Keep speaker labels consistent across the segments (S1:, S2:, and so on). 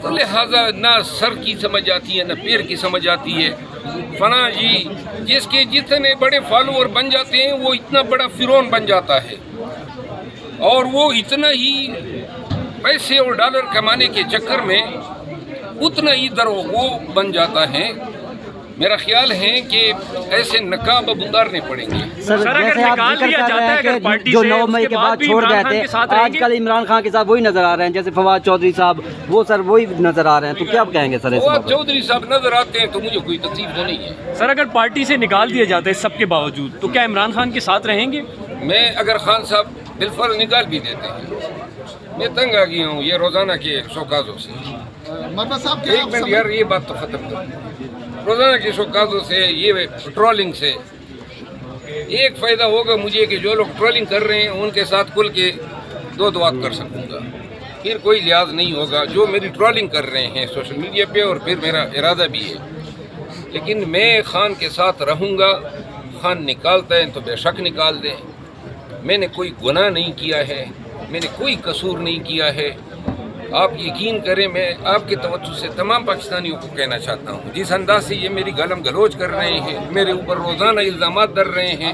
S1: تو لہٰذا نہ سر کی سمجھ آتی ہے نہ پیر کی سمجھ آتی ہے. فلاں جی جس کے جتنے بڑے فالوور بن جاتے ہیں وہ اتنا بڑا فرعون بن جاتا ہے، اور وہ اتنا ہی پیسے اور ڈالر کمانے کے چکر میں اتنا ہی وہ بن جاتا ہے. میرا خیال ہے کہ ایسے نقاب اب اتارنے پڑیں گے.
S2: سر جیسے آپ ذکر کر رہے ہیں کہ جو 9 مئی کے بعد چھوڑ گئے تھے، آج کل عمران خان کے ساتھ وہی نظر آ رہے ہیں، جیسے فواد چودھری صاحب وہ سر وہی نظر آ رہے ہیں، تو کیا کہیں گے سر؟
S1: فواد چودھری صاحب نظر آتے ہیں تو مجھے کوئی تکلیف تو نہیں ہے.
S3: سر اگر پارٹی سے نکال دیا جاتا ہے سب کے باوجود تو کیا عمران خان کے ساتھ رہیں گے؟
S1: میں اگر خان صاحب بالفرض نکال بھی دیتے ہیں، میں تنگ آ گیا ہوں یہ روزانہ کے شوکازوں سے. ایک منٹ یار یہ بات تو ختم کر. روزانہ کے شوکازوں سے، یہ ٹرولنگ سے ایک فائدہ ہوگا مجھے کہ جو لوگ ٹرولنگ کر رہے ہیں ان کے ساتھ کھل کے دو بات کر سکوں گا، پھر کوئی لحاظ نہیں ہوگا. جو میری ٹرولنگ کر رہے ہیں سوشل میڈیا پہ، اور پھر میرا ارادہ بھی ہے، لیکن میں خان کے ساتھ رہوں گا. خان نکالتا ہے تو بے شک نکال دیں. میں نے کوئی گناہ نہیں کیا ہے، میں نے کوئی قصور نہیں کیا ہے. آپ یقین کریں، میں آپ کے توجہ سے تمام پاکستانیوں کو کہنا چاہتا ہوں، جس انداز سے یہ میری گالم گلوچ کر رہے ہیں، میرے اوپر روزانہ الزامات در رہے ہیں،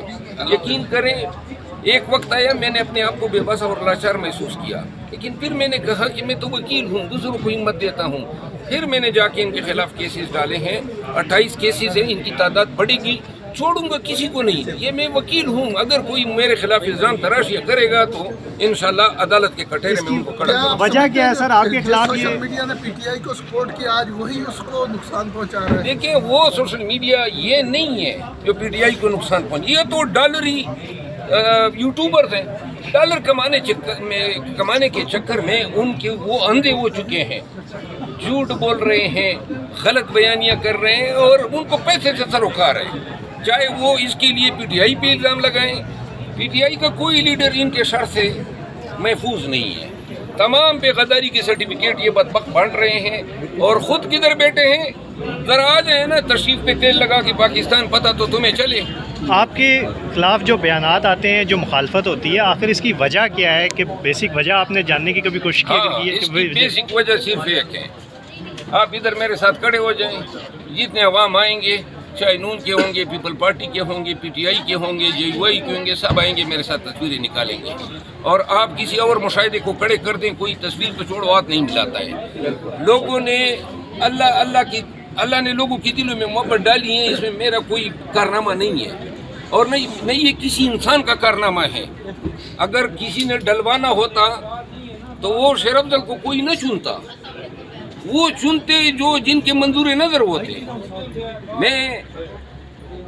S1: یقین کریں ایک وقت آیا میں نے اپنے آپ کو بے بس اور لاچار محسوس کیا، لیکن پھر میں نے کہا کہ میں تو وکیل ہوں، دوسروں کو ہمت دیتا ہوں. پھر میں نے جا کے ان کے خلاف کیسز ڈالے ہیں. 28 کیسز ہیں، ان کی تعداد بڑھے گی. چھوڑوں گا کسی کو نہیں، یہ میں وکیل ہوں. اگر کوئی میرے خلاف الزام تراشیاں کرے گا تو انشاءاللہ عدالت کے کٹہرے میں ان کو کھڑا کروں.
S4: وجہ کیا ہے سر آپ کے خلاف؟
S5: سوشل میڈیا نے پی ٹی آئی کو سپورٹ کیا، آج وہی اس کو نقصان پہنچا رہا ہے.
S1: دیکھیں وہ سوشل میڈیا یہ نہیں ہے جو پی ٹی آئی کو نقصان پہنچ، یہ تو ڈالری یوٹیوبرز ہیں. ڈالر کمانے کے چکر میں ان کے وہ اندھے ہو چکے ہیں، جھوٹ بول رہے ہیں، غلط بیانیاں کر رہے ہیں، اور ان کو پیسے سے سروکار ہے. چاہے وہ اس کے لیے پی ٹی آئی پہ الزام لگائیں، پی ٹی آئی کا کوئی لیڈر ان کے شر سے محفوظ نہیں ہے. تمام بے غداری کے سرٹیفکیٹ یہ بدبخت بانٹ رہے ہیں، اور خود کدھر بیٹھے ہیں. ذرا آ جائیں نا تشریف پہ تیل لگا کے پاکستان، پتہ تو تمہیں چلے.
S4: آپ کے خلاف جو بیانات آتے ہیں، جو مخالفت ہوتی ہے، آخر اس کی وجہ کیا ہے؟ کہ بیسک وجہ آپ نے جاننے کی کبھی کوشش کی ہے؟
S1: اس کی بیسک وجہ صرف ایک ہے. آپ ادھر میرے ساتھ کھڑے ہو جائیں، جتنے عوام آئیں گے، چاہے نون کے ہوں گے، پیپل پارٹی کے ہوں گے، پی ٹی آئی کے ہوں گے، جے یو آئی کے ہوں گے، سب آئیں گے میرے ساتھ تصویریں نکالیں گے. اور آپ کسی اور مشاہدے کو کھڑے کر دیں، کوئی تصویر تو چھوڑو ہاتھ نہیں ملاتا ہے. لوگوں نے اللہ نے لوگوں کے دلوں میں محبت ڈالی ہے، اس میں میرا کوئی کارنامہ نہیں ہے، اور نہیں یہ کسی انسان کا کارنامہ ہے. اگر کسی نے ڈلوانا ہوتا تو وہ شیر افضل کو کوئی نہ چنتا، وہ چنتے جو جن کے منظور نظر ہوتے. میں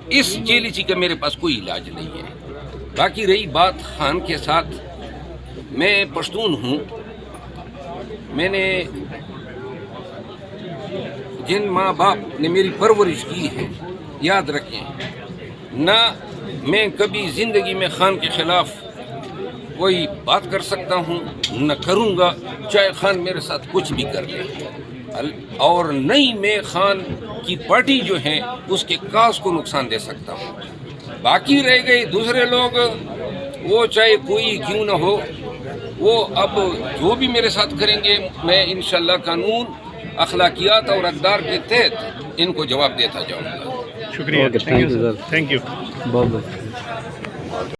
S1: اس جیلیسی کا میرے پاس کوئی علاج نہیں ہے. باقی رہی بات خان کے ساتھ، میں پشتون ہوں. میں نے جن ماں باپ نے میری پرورش کی ہے، یاد رکھیں، نہ میں کبھی زندگی میں خان کے خلاف کوئی بات کر سکتا ہوں، نہ کروں گا، چاہے خان میرے ساتھ کچھ بھی کر لے. اور نہیں میں خان کی پارٹی جو ہے اس کے کاز کو نقصان دے سکتا ہوں. باقی رہ گئے دوسرے لوگ، وہ چاہے کوئی کیوں نہ ہو، وہ اب جو بھی میرے ساتھ کریں گے، میں انشاءاللہ قانون، اخلاقیات اور اقدار کے تحت ان کو جواب دیتا جاؤں گا.
S4: شکریہ، تھینک یو.
S2: بہت بہت